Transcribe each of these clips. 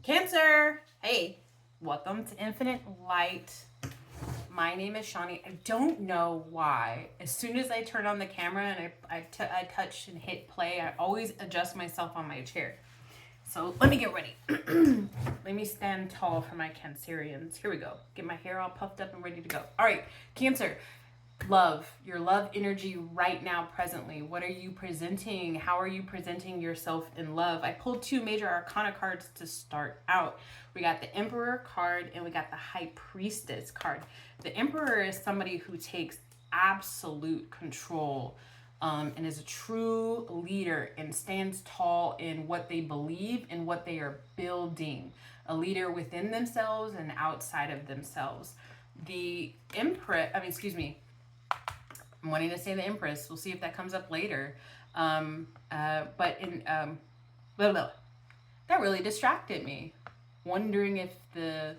Cancer! Hey, welcome to Infinite Light. My name is Shawnee. I don't know why. As soon as I turn on the camera and I touch and hit play, I always adjust myself on my chair. So let me get ready. Let me stand tall for my Cancerians. Here we go. Get my hair all puffed up and ready to go. All right, Cancer. Love, your love energy right now, presently. What are you presenting? How are you presenting yourself in love? I pulled two major arcana cards to start out. We got the Emperor card and we got the High Priestess card. The Emperor is somebody who takes absolute control and is a true leader and stands tall in what they believe and what they are building. A leader within themselves and outside of themselves. The Empress, I'm wanting to say the Empress. We'll see if that comes up later. But in that really distracted me. Wondering if the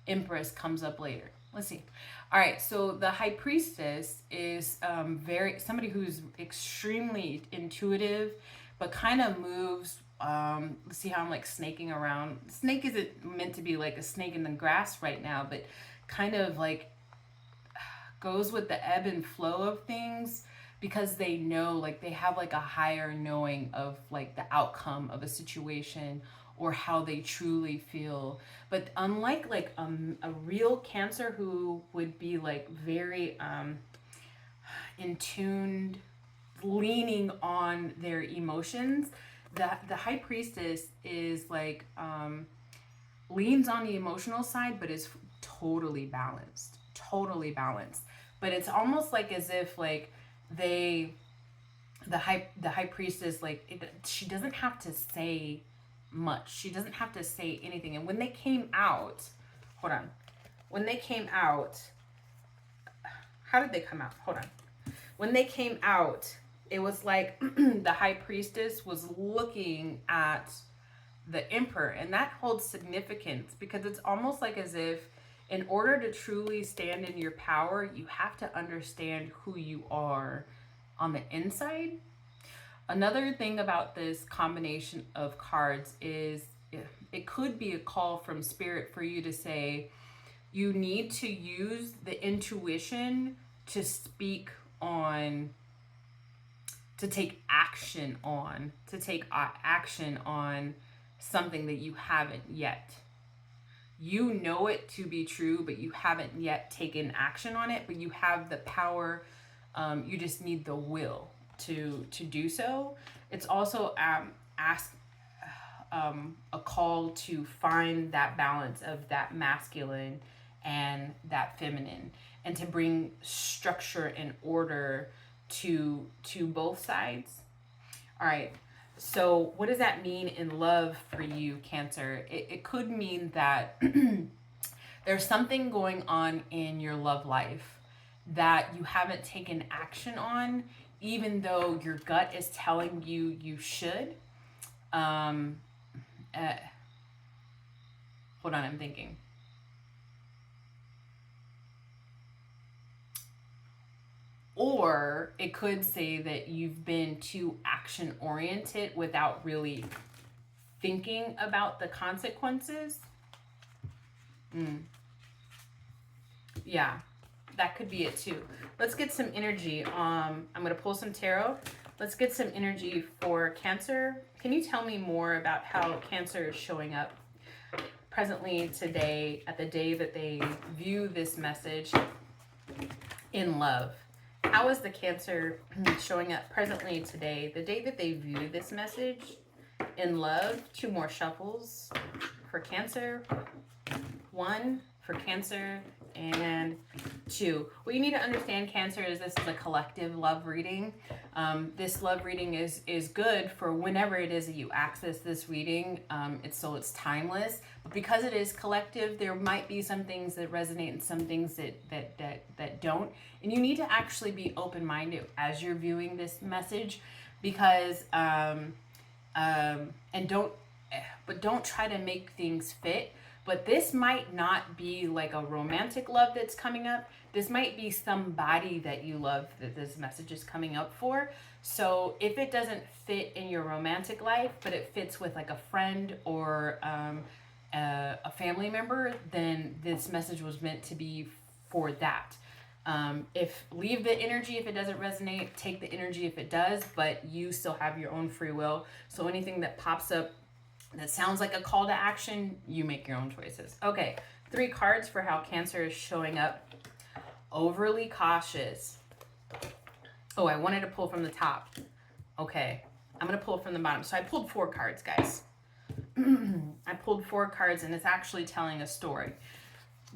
Empress comes up later. Let's see. All right. So the High Priestess is somebody who's extremely intuitive, but kind of moves. Let's see how I'm like snaking around. Snake isn't meant to be like a snake in the grass right now, but kind of like goes with the ebb and flow of things because they know, like they have like a higher knowing of like the outcome of a situation or how they truly feel. But unlike like a real Cancer who would be like very in tuned, leaning on their emotions, the High Priestess is like leans on the emotional side but is totally balanced. But it's almost like as if like the high priestess, like she doesn't have to say much. She doesn't have to say anything. And when they came out, when they came out, how did they come out? When they came out, it was like the High Priestess was looking at the Emperor, and that holds significance because it's almost like as if in order to truly stand in your power, you have to understand who you are on the inside. Another thing about this combination of cards is it could be a call from spirit for you to say, you need to use the intuition to speak on, to take action on something that you haven't yet. You know it to be true, but you haven't yet taken action on it, but you have the power. You just need the will to do so. It's also a call to find that balance of that masculine and that feminine, and to bring structure and order to both sides. All right. So what does that mean in love for you, Cancer? It could mean that there's something going on in your love life that you haven't taken action on, even though your gut is telling you you should. Hold on, I'm thinking. Or it could say that you've been too action oriented without really thinking about the consequences. Yeah, that could be it too. Let's get some energy. I'm going to pull some tarot. Let's get some energy for Cancer. Can you tell me more about how Cancer is showing up presently today, at the day that they view this message in love? How is the Cancer showing up presently today, the day that they view this message in love? Two more shuffles for Cancer. One for Cancer and two. What you need to understand, Cancer, is this is a collective love reading. This love reading is good for whenever it is that you access this reading. It's timeless. But because it is collective, there might be some things that resonate and some things that don't. And you need to actually be open-minded as you're viewing this message, because and don't try to make things fit. But this might not be like a romantic love that's coming up. This might be somebody that you love that this message is coming up for. So if it doesn't fit in your romantic life, but it fits with like a friend or a family member, then this message was meant to be for that. If leave the energy if it doesn't resonate, take the energy if it does, but you still have your own free will. So anything that pops up that sounds like a call to action, you make your own choices. Okay, 3 cards for how Cancer is showing up. Overly cautious. Oh, I wanted to pull from the top. Okay, I'm going to pull from the bottom. So I pulled 4 cards, guys. I pulled 4 cards, and it's actually telling a story.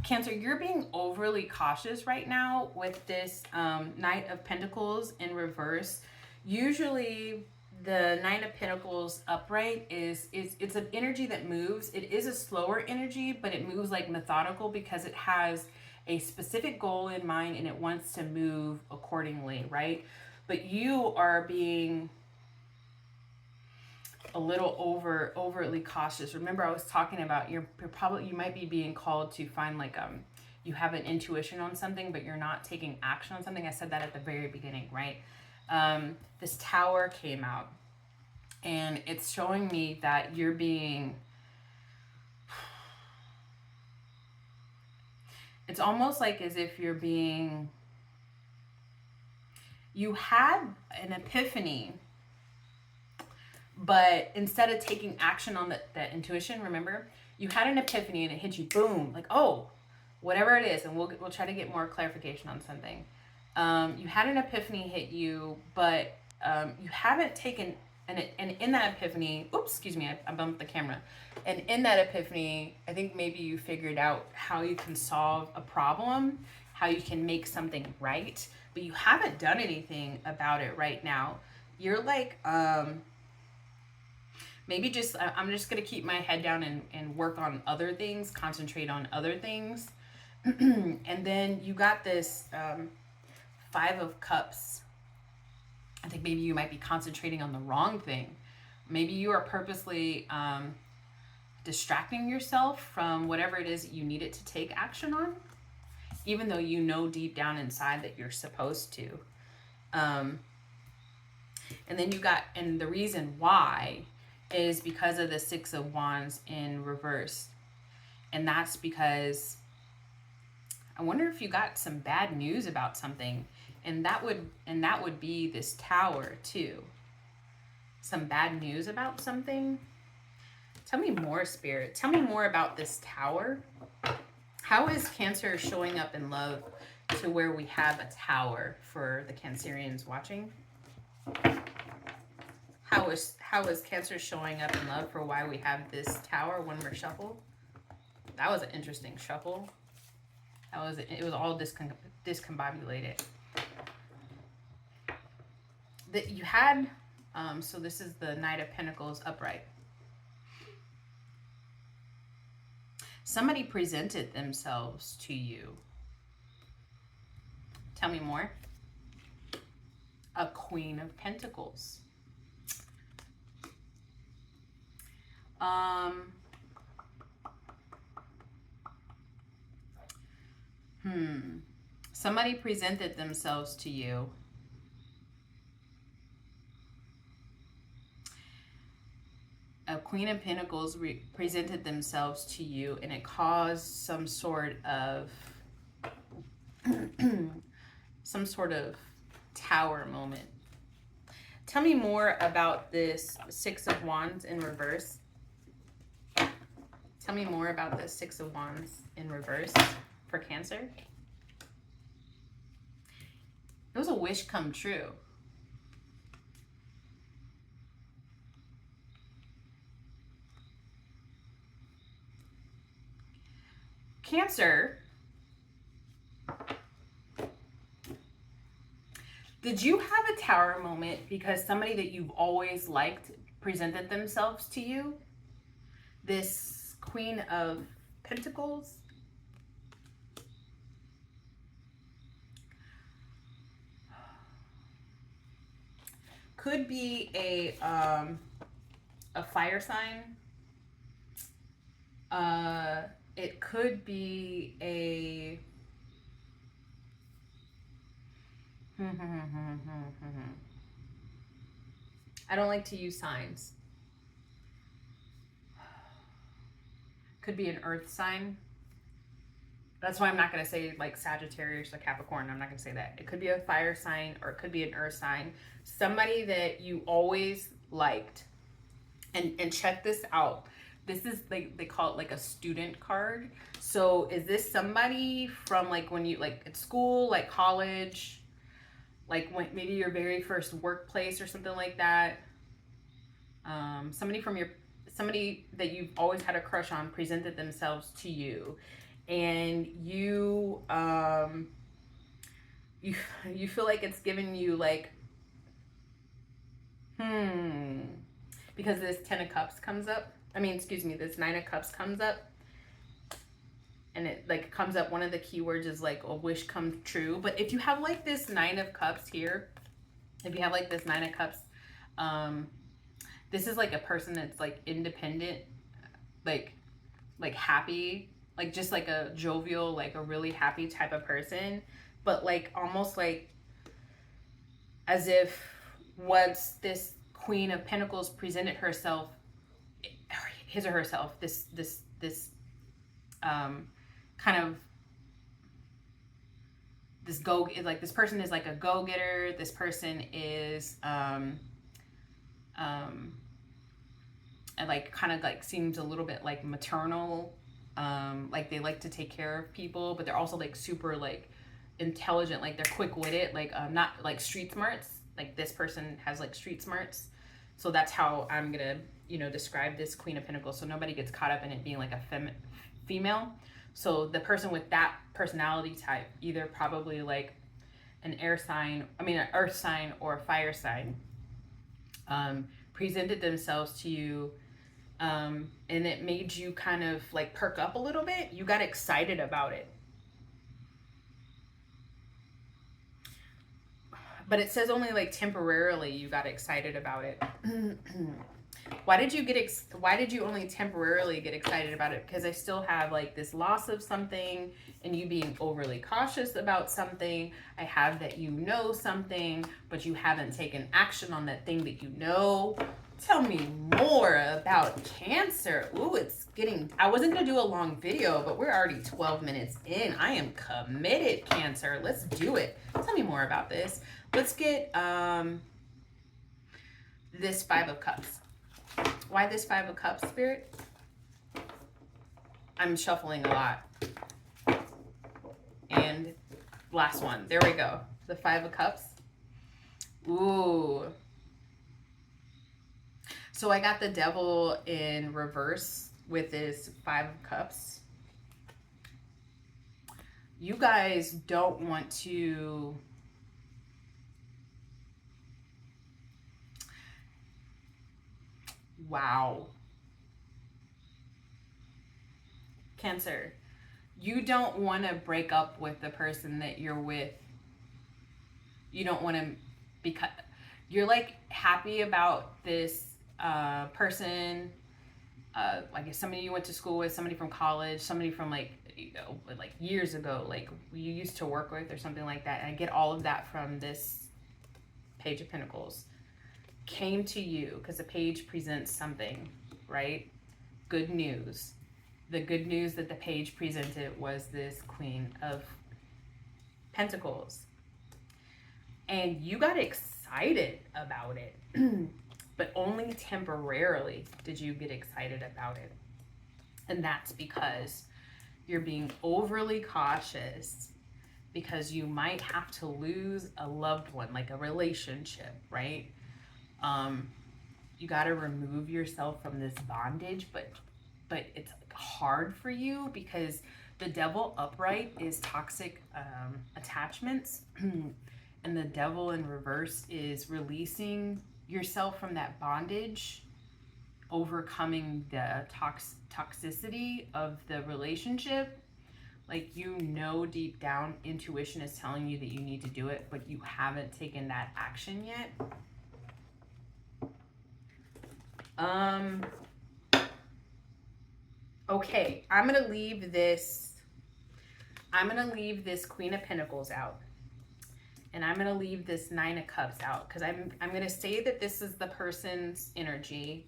Cancer, you're being overly cautious right now with this Knight of Pentacles in reverse. Usually the Nine of Pentacles upright it's an energy that moves. It is a slower energy, but it moves like methodical because it has a specific goal in mind and it wants to move accordingly, right? But you are being a little overly cautious. Remember, I was talking about you might be being called to find like you have an intuition on something, but you're not taking action on something. I said that at the very beginning, right? This Tower came out, and it's showing me that you're being. It's almost like as if you're being. You had an epiphany. But instead of taking action on that intuition, remember, you had an epiphany and it hit you, boom, like, oh, whatever it is, and we'll try to get more clarification on something. You had an epiphany hit you, but you haven't taken, and in that epiphany, oops, excuse me, I bumped the camera. And in that epiphany, I think maybe you figured out how you can solve a problem, how you can make something right, but you haven't done anything about it right now. You're like, maybe just, I'm just going to keep my head down and work on other things, concentrate on other things. And then you got this 5 of Cups. I think maybe you might be concentrating on the wrong thing. Maybe you are purposely distracting yourself from whatever it is that you needed to take action on, even though you know deep down inside that you're supposed to. And then you got, and the reason why is because of the 6 of Wands in reverse. And that's because I wonder if you got some bad news about something. And that would be this Tower too. Some bad news about something. Tell me more, Spirit. Tell me more about this Tower. How is Cancer showing up in love to where we have a Tower for the Cancerians watching? How is Cancer showing up in love for why we have this Tower? One more shuffle. That was an interesting shuffle. It was all discombobulated. That you had, so this is the Knight of Pentacles upright. Somebody presented themselves to you. Tell me more. A Queen of Pentacles. Somebody presented themselves to you. A Queen of Pentacles presented themselves to you, and it caused some sort of Tower moment. Tell me more about this 6 of Wands in reverse. Tell me more about this 6 of Wands in reverse for Cancer. It was a wish come true. Cancer, did you have a Tower moment because somebody that you've always liked presented themselves to you? This Queen of Pentacles. Could be a fire sign. It could be a I don't like to use signs. Could be an earth sign. That's why I'm not going to say like Sagittarius or Capricorn. I'm not going to say that. It could be a fire sign or it could be an earth sign. Somebody that you always liked. And check this out. This is like they call it like a student card. So is this somebody from like when you like at school, like college, like when maybe your very first workplace or something like that? Somebody that you've always had a crush on presented themselves to you, and you feel like it's giving you like because this 10 of cups comes up. I mean, excuse me, this 9 of cups comes up, and it like comes up. One of the keywords is like a wish come true. But if you have like this 9 of cups here, if you have like this 9 of cups, this is like a person that's like independent, like happy, like just like a jovial, like a really happy type of person, but like almost like as if once this Queen of Pentacles presented herself, his or herself, this kind of this person is like a go-getter. This person is and like kind of like seems a little bit like maternal, like they like to take care of people, but they're also like super like intelligent, like they're quick-witted, like not like street smarts. Like this person has like street smarts. So that's how I'm gonna describe this Queen of Pentacles, so nobody gets caught up in it being like a female. So the person with that personality type, either probably like an earth sign or a fire sign, presented themselves to you, and it made you kind of like perk up a little bit. You got excited about it. But it says only like temporarily you got excited about it. Why did you only temporarily get excited about it? Because I still have like this loss of something and you being overly cautious about something. I have that you know something, but you haven't taken action on that thing that you know. Tell me more about Cancer. Ooh, I wasn't going to do a long video, but we're already 12 minutes in. I am committed, Cancer. Let's do it. Tell me more about this. Let's get this 5 of Cups. Why this 5 of Cups, Spirit? I'm shuffling a lot. And last one. There we go. The 5 of Cups. Ooh. So I got the Devil in reverse with this 5 of Cups. You guys don't want to... Wow. Cancer, you don't want to break up with the person that you're with. You don't want to, because you're like happy about this person, like somebody you went to school with, somebody from college, somebody from like years ago, like you used to work with or something like that. And I get all of that from this Page of Pentacles. Came to you because the page presents something, right? Good news. The good news that the page presented was this Queen of Pentacles. And you got excited about it, but only temporarily did you get excited about it. And that's because you're being overly cautious, because you might have to lose a loved one, like a relationship, right? You got to remove yourself from this bondage, but it's hard for you because the Devil upright is toxic attachments, and the Devil in reverse is releasing yourself from that bondage, overcoming the toxicity of the relationship. Like, deep down, intuition is telling you that you need to do it, but you haven't taken that action yet. Okay, I'm gonna leave this Queen of Pentacles out, and I'm gonna leave this 9 of Cups out, because I'm gonna say that this is the person's energy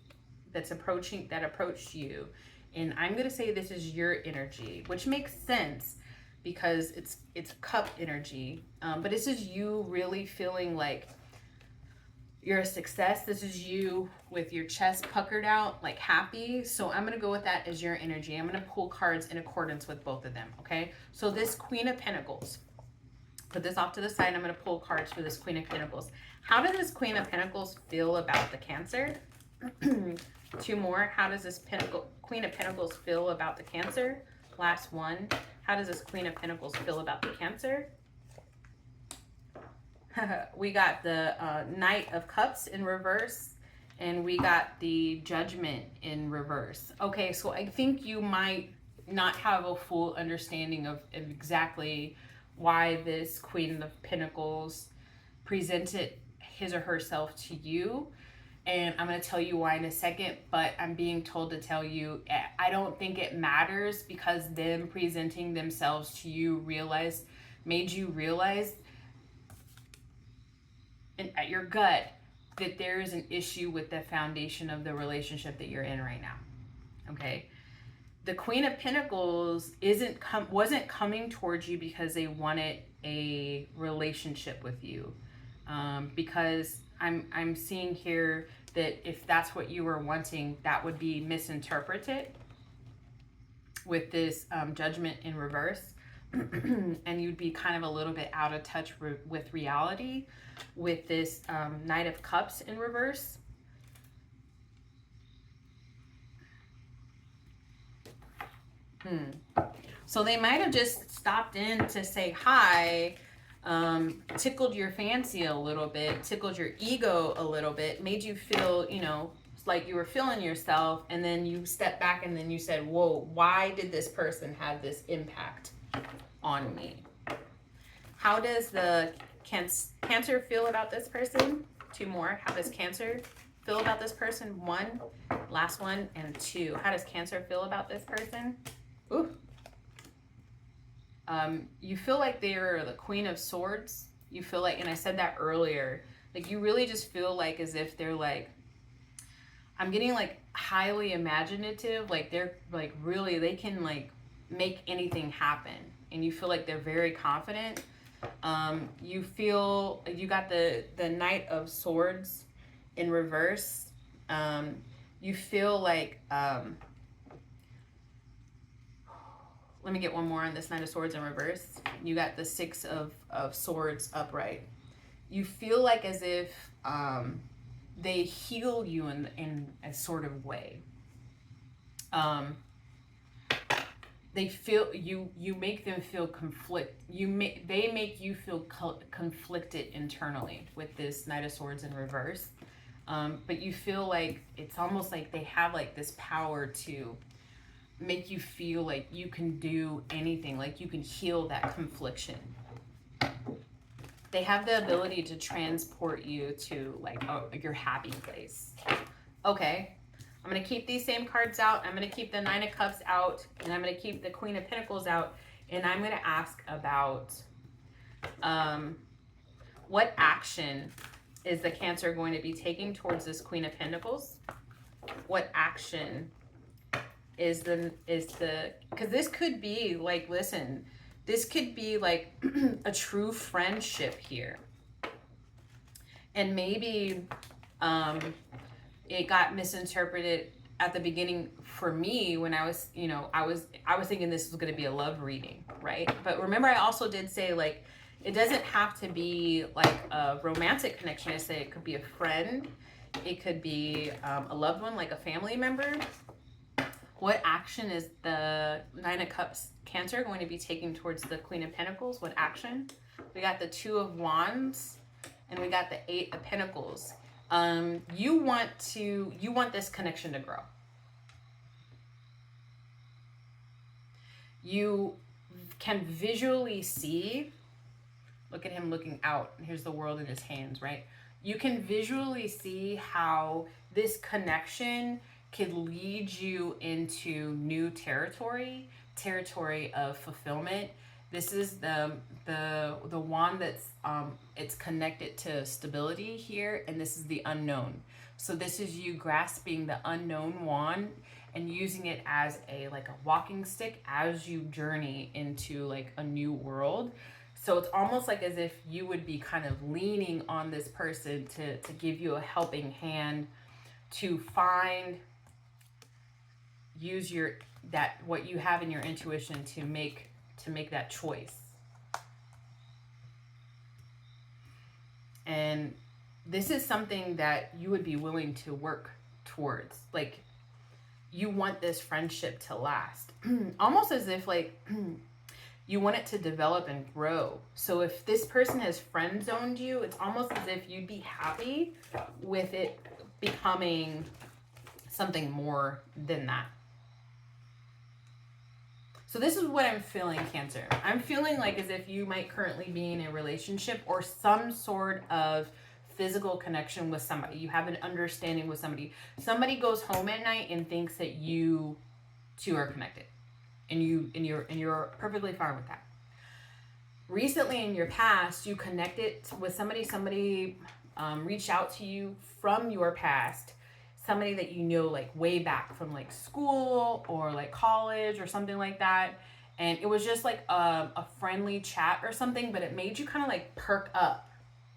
that approached you, And I'm going to say this is your energy, which makes sense because it's cup energy. But this is you really feeling like you're a success. This is you with your chest puckered out, like happy. So I'm going to go with that as your energy. I'm going to pull cards in accordance with both of them, okay? So this Queen of Pentacles, put this off to the side. I'm going to pull cards for this Queen of Pentacles. How does this Queen of Pentacles feel about the Cancer? Two more. How does this Queen of Pentacles feel about the Cancer? Last one. How does this Queen of Pentacles feel about the Cancer? We got the Knight of Cups in reverse, and we got the Judgment in reverse. Okay, so I think you might not have a full understanding of exactly why this Queen of Pentacles presented his or herself to you. And I'm going to tell you why in a second, but I'm being told to tell you, I don't think it matters, because them presenting themselves to you made you realize and at your gut that there is an issue with the foundation of the relationship that you're in right now. Okay? The Queen of Pentacles wasn't coming towards you because they wanted a relationship with you. Because I'm seeing here that if that's what you were wanting, that would be misinterpreted with this Judgment in reverse. And you'd be kind of a little bit out of touch with reality with this Knight of Cups in reverse. So they might have just stopped in to say hi, tickled your fancy a little bit, tickled your ego a little bit, made you feel, like you were feeling yourself, and then you stepped back and then you said, whoa, why did this person have this impact on me? How does the Cancer feel about this person? Two more. How does Cancer feel about this person? One, last one, and two. How does Cancer feel about this person? Ooh. You feel like they're the Queen of Swords. You feel like, and I said that earlier, like you really just feel like as if they're like, I'm getting like highly imaginative, like they're like really, they can like make anything happen. And you feel like they're very confident. You feel you got the Knight of Swords in reverse. You feel like, let me get one more on this Knight of Swords in reverse. You got the Six of Swords upright. You feel like as if they heal you in a sort of way. They feel you make them feel they make you feel conflicted internally with this Knight of Swords in reverse. But you feel like it's almost like they have like this power to make you feel like you can do anything, like you can heal that confliction. They have the ability to transport you to like your happy place. Okay, I'm going to keep these same cards out. I'm going to keep the Nine of Cups out, and I'm going to keep the Queen of Pentacles out, and I'm going to ask about what action is the Cancer going to be taking towards this Queen of Pentacles? What action is because this could be like, listen, this could be like a true friendship here. And maybe it got misinterpreted at the beginning for me when I was, I was thinking this was going to be a love reading, right? But remember, I also did say like, it doesn't have to be like a romantic connection. I say it could be a friend. It could be a loved one, like a family member. What action is the Nine of Cups Cancer going to be taking towards the Queen of Pentacles? What action? We got the Two of Wands, and we got the Eight of Pentacles. You want this connection to grow. You can visually see, look at him looking out, and here's the world in his hands, right? You can visually see how this connection could lead you into new territory of fulfillment. This is the wand that's it's connected to stability here, and this is the unknown. So this is you grasping the unknown wand and using it as a like a walking stick as you journey into like a new world. So it's almost like as if you would be kind of leaning on this person to give you a helping hand to use what you have in your intuition to make that choice. And this is something that you would be willing to work towards. Like, you want this friendship to last. Almost as if like you want it to develop and grow. So if this person has friend zoned you, it's almost as if you'd be happy with it becoming something more than that. So this is what I'm feeling, Cancer. I'm feeling like as if you might currently be in a relationship or some sort of physical connection with somebody. You have an understanding with somebody. Somebody goes home at night and thinks that you two are connected. And you're perfectly fine with that. Recently in your past, you connected with somebody reached out to you from your past, somebody that you know like way back from like school or like college or something like that, and it was just like a friendly chat or something, but it made you kind of like perk up,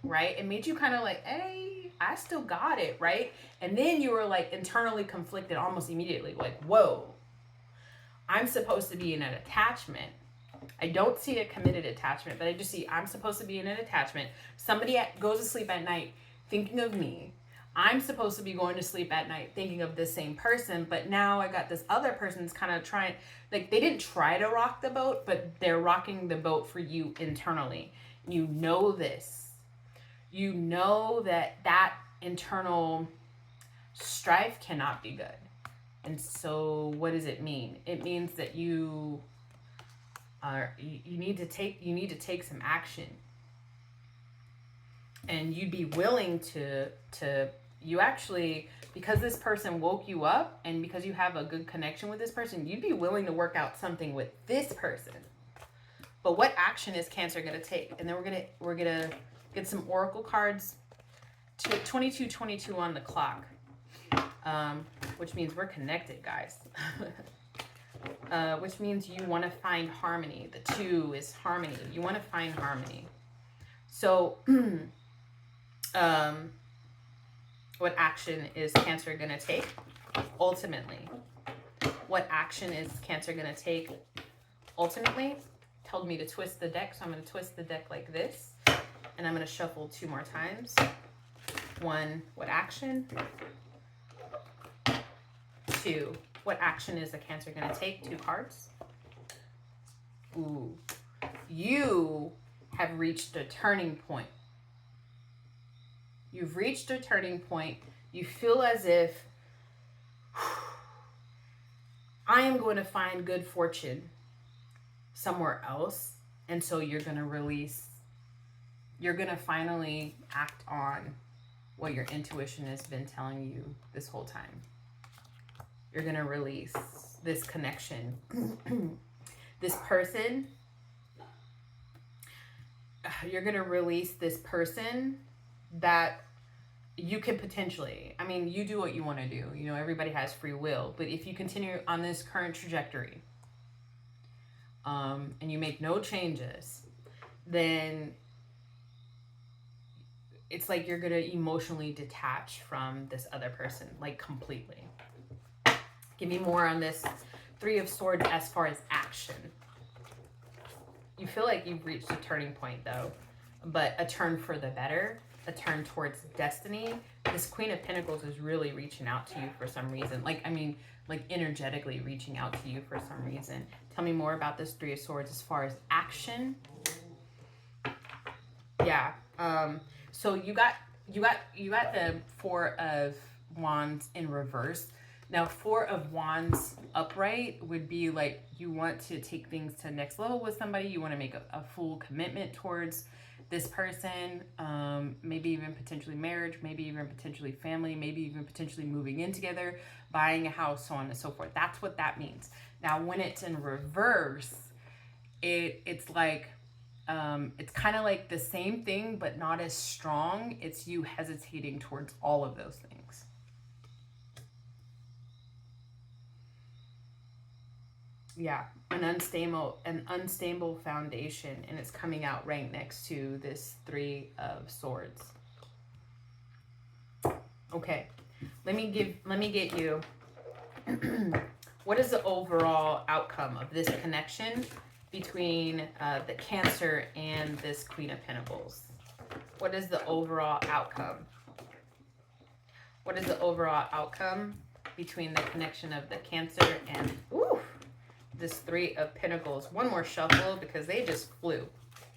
right? It made you kind of like, hey, I still got it, right? And then you were like internally conflicted almost immediately, like, whoa, I'm supposed to be in an attachment. I don't see a committed attachment, but I just see I'm supposed to be in an attachment. Somebody goes to sleep at night thinking of me. I'm supposed to be going to sleep at night thinking of this same person, but now I got this other person's kind of trying, like they didn't try to rock the boat, but they're rocking the boat for you internally. You know this. You know that internal strife cannot be good. And so what does it mean? It means that you need to take some action. And you'd be willing to you actually, because this person woke you up and because you have a good connection with this person, you'd be willing to work out something with this person. But what action is Cancer going to take? And then we're gonna get some oracle cards. 22:22 on the clock. Which means we're connected, guys. Which means you want to find harmony. The 2 is harmony. You want to find harmony. So, what action is Cancer going to take? Ultimately. What action is Cancer going to take? Ultimately, told me to twist the deck, so I'm going to twist the deck like this. And I'm going to shuffle 2 more times. 1, what action? 2, what action is the Cancer going to take? 2 cards. Ooh. You have reached a turning point. You've reached a turning point. You feel as if I am going to find good fortune somewhere else. And so you're going to finally act on what your intuition has been telling you this whole time. You're going to release this connection. This person, you're going to release this person that you could potentially, I mean, you do what you want to do. You know, everybody has free will. But if you continue on this current trajectory and you make no changes, then it's like you're going to emotionally detach from this other person, like completely. Give me more on this 3 of Swords as far as action. You feel like you've reached a turning point, though, but a turn for the better, a turn towards destiny. This Queen of Pentacles is really reaching out to you for some reason. Like energetically reaching out to you for some reason. Tell me more about this 3 of Swords as far as action. Yeah. So you got the 4 of Wands in reverse. Now, 4 of Wands upright would be like you want to take things to the next level with somebody. You want to make a full commitment towards this person, maybe even potentially marriage, maybe even potentially family, maybe even potentially moving in together, buying a house, so on and so forth. That's what that means. Now, when it's in reverse, it's like, it's kind of like the same thing, but not as strong. It's you hesitating towards all of those things. Yeah, an unstable foundation, and it's coming out right next to this Three of Swords. Okay, let me get you what is the overall outcome of this connection between the Cancer and this Queen of Pentacles? What is the overall outcome? What is the overall outcome between the connection of the Cancer and this Three of Pentacles? One more shuffle because they just flew.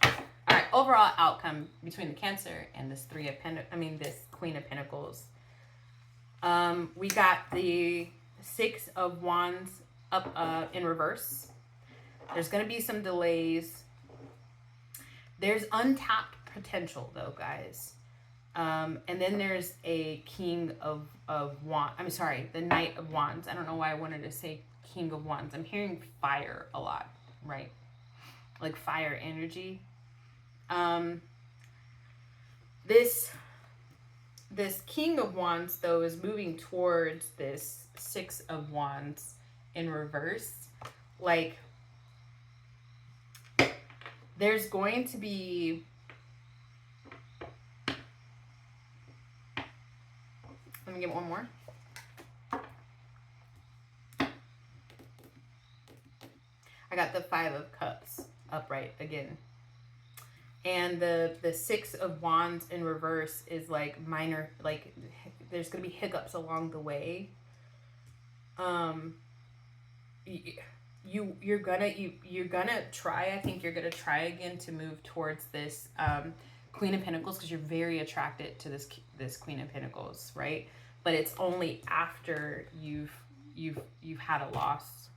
All right, overall outcome between the Cancer and this this Queen of Pentacles. We got the Six of Wands up in reverse. There's going to be some delays. There's untapped potential though, guys. And then there's a King of Wands. I'm sorry, the Knight of Wands. I don't know why I wanted to say King of Wands. I'm hearing fire a lot, right? Like fire energy. This King of Wands, though, is moving towards this Six of Wands in reverse. Like, there's going to be... Let me get one more. I got the Five of Cups upright again. And the Six of Wands in reverse is like minor, like there's going to be hiccups along the way. You're gonna try, I think you're gonna try again to move towards this Queen of Pentacles because you're very attracted to this Queen of Pentacles, right? But it's only after you've had a loss.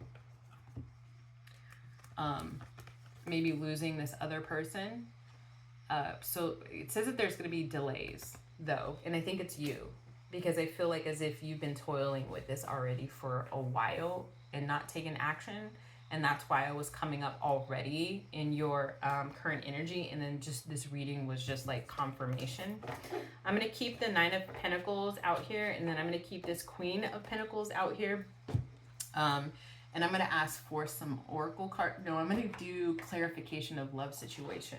Maybe losing this other person. So it says that there's going to be delays, though, and I think it's you, because I feel like as if you've been toiling with this already for a while and not taking action, and that's why I was coming up already in your current energy, and then just this reading was just like confirmation. I'm going to keep the Nine of Pentacles out here, and then I'm going to keep this Queen of Pentacles out here. And I'm going to ask for some oracle card. No, I'm going to do clarification of love situation.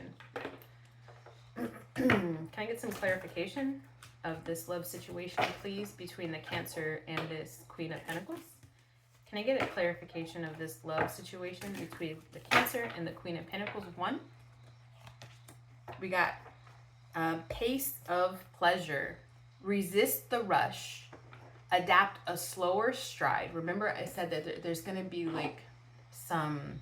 Can I get some clarification of this love situation, please, between the Cancer and this Queen of Pentacles? Can I get a clarification of this love situation between the Cancer and the Queen of Pentacles? One. We got pace of pleasure. Resist the rush. Adapt a slower stride. Remember I said that there's going to be like some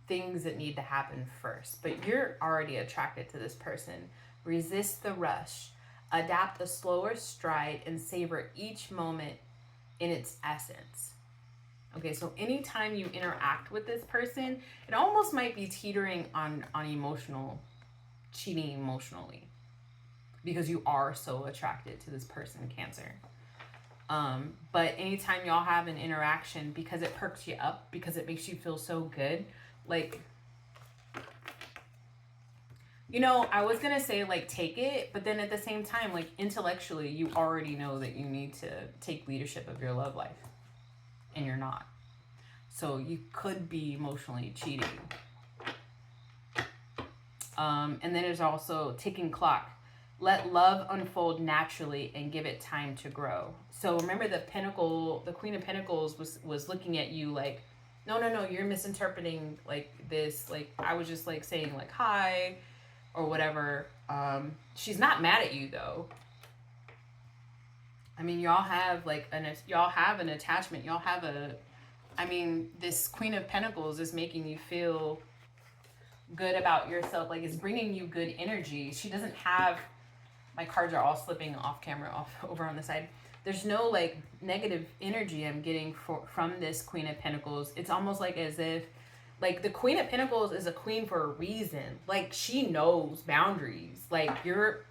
things that need to happen first, but you're already attracted to this person. Resist the rush. Adapt a slower stride and savor each moment in its essence. Okay, so anytime you interact with this person, it almost might be teetering on cheating emotionally, because you are so attracted to this person, Cancer. But anytime y'all have an interaction, because it perks you up, because it makes you feel so good, like, you know, I was gonna say like take it, but then at the same time, like intellectually, you already know that you need to take leadership of your love life, and you're not. So you could be emotionally cheating. And then there's also ticking clock. Let love unfold naturally and give it time to grow. So remember the Queen of Pentacles was looking at you like, no, you're misinterpreting like this. Like I was just like saying like hi or whatever. She's not mad at you though. I mean, y'all have an attachment. This Queen of Pentacles is making you feel good about yourself. Like it's bringing you good energy. She doesn't have, my cards are all slipping off camera over on the side. There's no like negative energy I'm getting from this Queen of Pentacles. It's almost like as if like the Queen of Pentacles is a queen for a reason. Like she knows boundaries. Like there's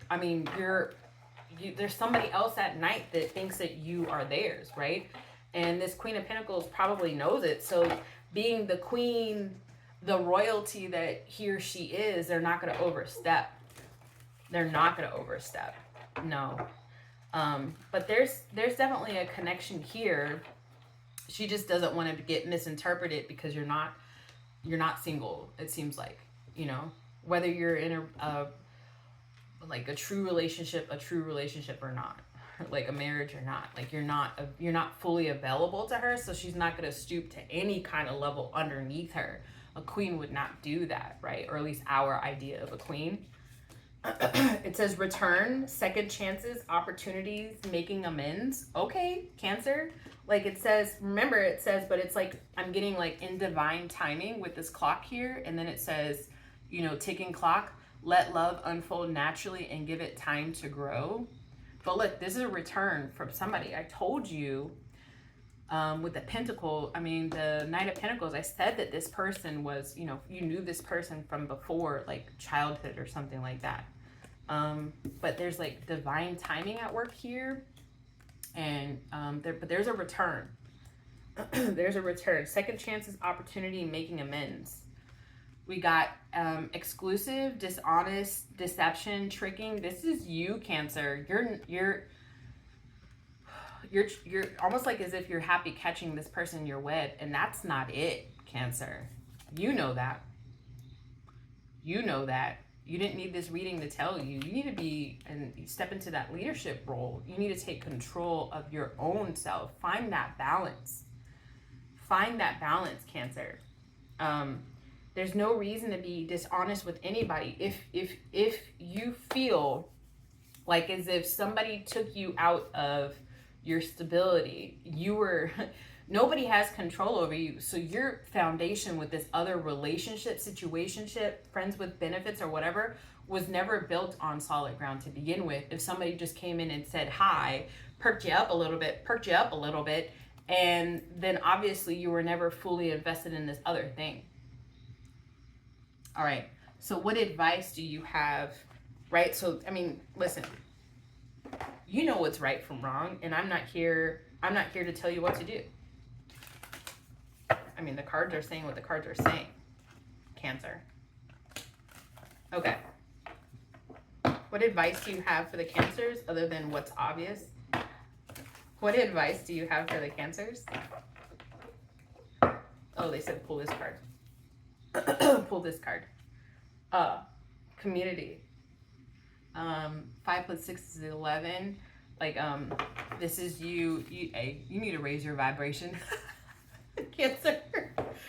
somebody else at night that thinks that you are theirs, right? And this Queen of Pentacles probably knows it. So being the queen, the royalty that he or she is, they're not going to overstep. No. But there's definitely a connection here She just doesn't want to get misinterpreted because you're not single. It seems like, you know, whether you're in a like a true relationship or not, like a marriage or not, like you're not fully available to her, so she's not going to stoop to any kind of level underneath her. A queen would not do that, right? Or at least our idea of a queen. It says return, second chances, opportunities, making amends. Okay, Cancer. Like it says, remember it says, but it's like I'm getting like in divine timing with this clock here. And then it says, you know, ticking clock, let love unfold naturally and give it time to grow. But look, this is a return from somebody. I told you with the Pentacle, I mean, the Knight of Pentacles, I said that this person was, you know, you knew this person from before, like childhood or something like that. But there's like divine timing at work here. And but there's a return. There's a return. Second chances, opportunity, making amends. We got exclusive, dishonest, deception, tricking. This is you, Cancer. You're almost like as if you're happy catching this person in your web, and that's not it, Cancer. You know that. You know that. You didn't need this reading to tell you. You need to be and step into that leadership role. You need to take control of your own self. Find that balance. Find that balance, Cancer. There's no reason to be dishonest with anybody. If you feel like as if somebody took you out of your stability, nobody has control over you. So your foundation with this other relationship, situationship, friends with benefits or whatever, was never built on solid ground to begin with. If somebody just came in and said hi, perked you up a little bit, and then obviously you were never fully invested in this other thing. All right. So what advice do you have, right? So, I mean, listen, you know what's right from wrong, and I'm not here to tell you what to do. I mean, the cards are saying what the cards are saying, Cancer. Okay. What advice do you have for the Cancers other than what's obvious? What advice do you have for the Cancers? Oh, they said pull this card. Pull this card. Community. 5 + 6 is 11. Like, this is you. Hey, you need to raise your vibration. Cancer.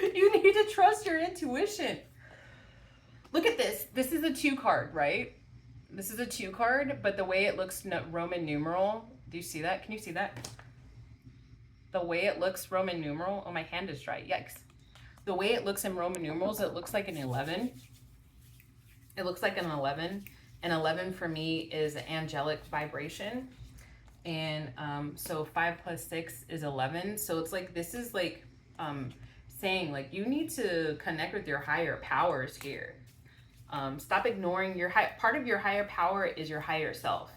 You need to trust your intuition. Look at this. This is a 2 card, right? This is a 2 card, but the way it looks Roman numeral. Do you see that? Can you see that? The way it looks Roman numeral. Oh, my hand is dry. Yikes. The way it looks in Roman numerals, it looks like an 11. It looks like an 11. An 11 for me is an angelic vibration. And so 5 + 6 is 11. So it's like, this is like saying like, you need to connect with your higher powers here. Stop ignoring your part of your higher power is your higher self.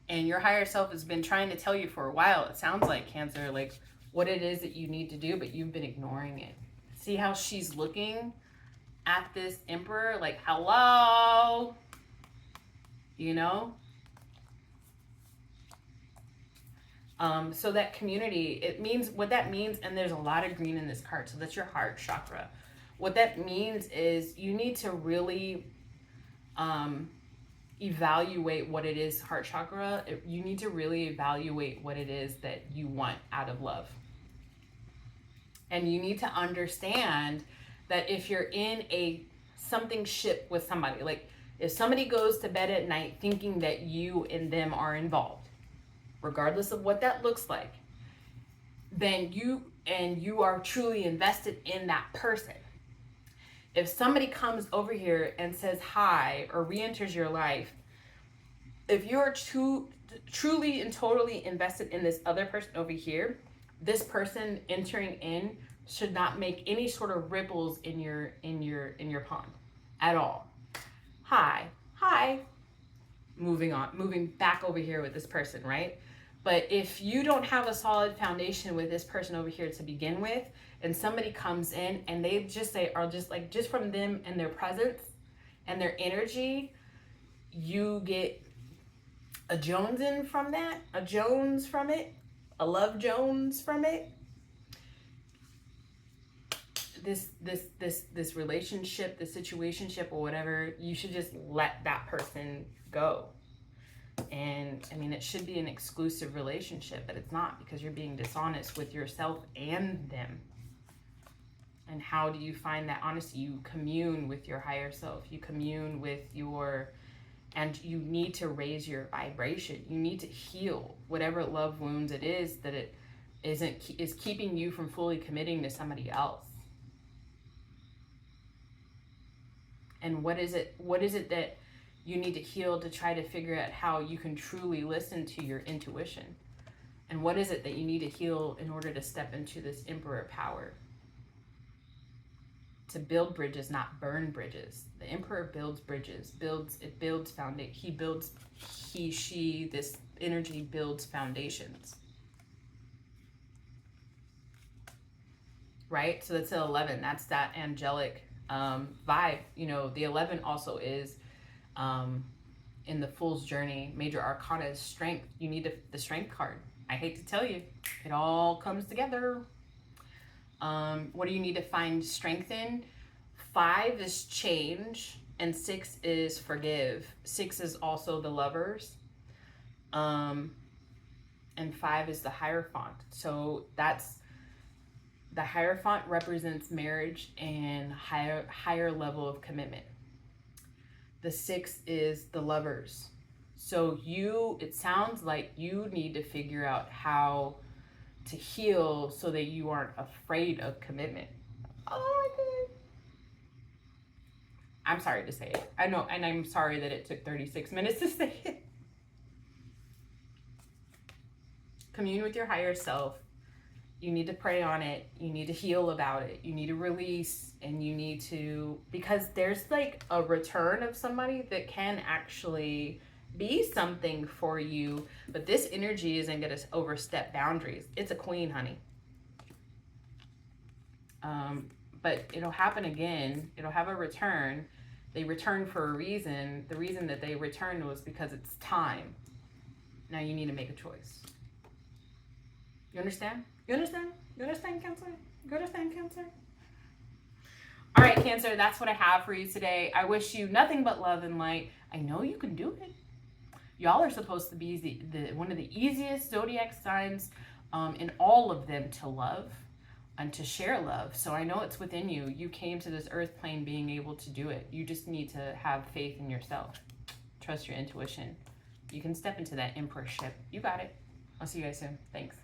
And your higher self has been trying to tell you for a while, it sounds like, Cancer, like what it is that you need to do, but you've been ignoring it. See how she's looking at this Emperor like, hello, you know? So that community, it means what that means, and there's a lot of green in this card, so that's your heart chakra. What that means is you need to really evaluate what it is, heart chakra. You need to really evaluate what it is that you want out of love. And you need to understand that if you're in something ship with somebody, like if somebody goes to bed at night thinking that you and them are involved, regardless of what that looks like, then you are truly invested in that person. If somebody comes over here and says hi or re-enters your life, if you're truly and totally invested in this other person over here, this person entering in should not make any sort of ripples in your pond at all. Hi. Moving back over here with this person, right? But if you don't have a solid foundation with this person over here to begin with, and somebody comes in and they just from them and their presence and their energy, you get a Jones from it, a Love Jones from it, this relationship, this situationship or whatever, you should just let that person go. And I mean, it should be an exclusive relationship, but it's not, because you're being dishonest with yourself and them. And how do you find that honesty? You commune with your higher self. You commune with your, and you need to raise your vibration. You need to heal whatever love wounds it is that it is keeping you from fully committing to somebody else. And what is it that you need to heal to try to figure out how you can truly listen to your intuition? And what is it that you need to heal in order to step into this emperor power? To build bridges, not burn bridges. The emperor builds bridges, builds foundation. This energy builds foundations. Right? So that's the 11. That's that angelic vibe. You know, the 11 also is in the Fool's Journey. Major Arcana is strength. You need the strength card. I hate to tell you, it all comes together. What do you need to find strength in? 5 is change, and 6 is forgive. 6 is also the Lovers. And 5 is the Hierophant. So that's, the Hierophant represents marriage and higher level of commitment. The 6 is the Lovers. So it sounds like you need to figure out how to heal so that you aren't afraid of commitment. Oh my God. I'm sorry to say it. I know, and I'm sorry that it took 36 minutes to say it. Commune with your higher self. You need to pray on it. You need to heal about it. You need to release, and you need to, because there's like a return of somebody that can actually be something for you, but this energy isn't going to overstep boundaries. It's a queen, honey. But it'll happen again. It'll have a return. They return for a reason. The reason that they returned was because it's time. Now you need to make a choice. You understand? You understand? You understand, Cancer? You understand, Cancer? All right, Cancer, that's what I have for you today. I wish you nothing but love and light. I know you can do it. Y'all are supposed to be one of the easiest zodiac signs in all of them to love and to share love. So I know it's within you. You came to this earth plane being able to do it. You just need to have faith in yourself. Trust your intuition. You can step into that emperorship. You got it. I'll see you guys soon. Thanks.